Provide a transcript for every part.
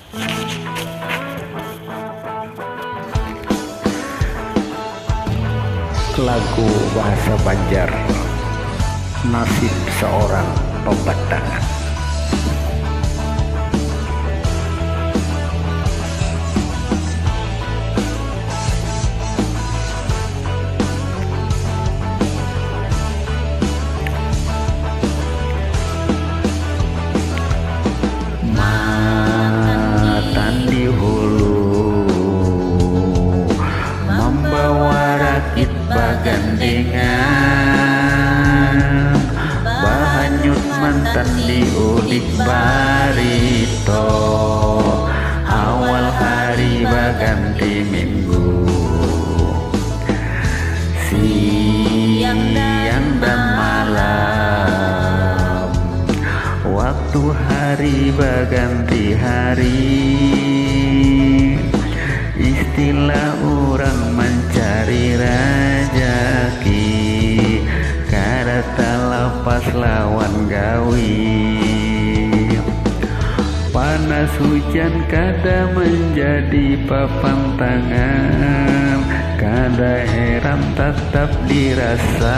Lagu bahasa Banjar, nasib seorang pembatangan. Matan di hulu membawa rakit bagandengan, bahanyut mantan diulik barito, awal hari baganti minggu, siang dan malam, waktu hari baganti hari, istilah orang mencari rajaki, kada lepas lawan gawi. Panas hujan kada menjadi papantangan, kada heran tetap dirasakan,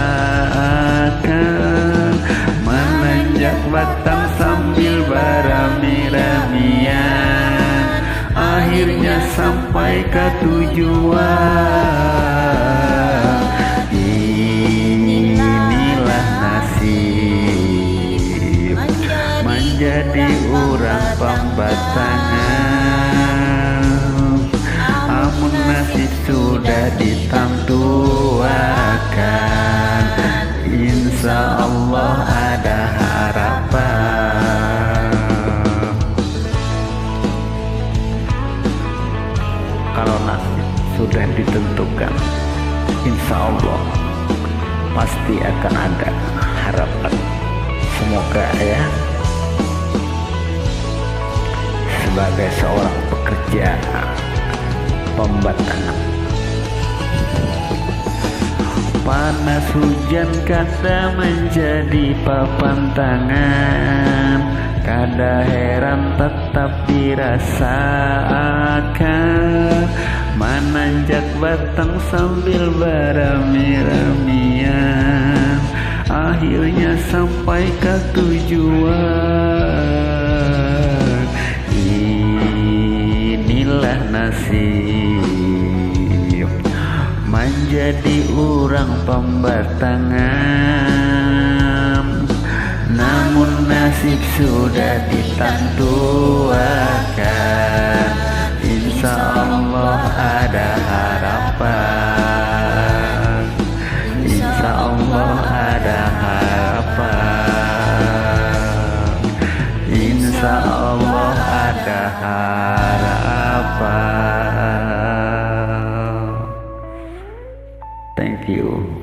menanjak batang sambil berami-ramian, akhirnya sampai ke tujuan. Inilah nasib menjadi orang pembatangan, amun nasib sudah ditentukan, insya Allah ada harapan. Kalau nasib sudah ditentukan, insya Allah pasti akan ada harapan. Semoga ya, sebagai seorang pekerja pembatangan, panas hujan kada menjadi papantangan, kada heran tetap dirasakan, menanjak batang sambil berami-ramian, akhirnya sampai ke tujuan. Inilah nasib menjadi orang pembatangan, namun nasib sudah ditentukan, insya Allah ada harapan, insya Allah ada harapan, insya Allah ada harapan. Thank you.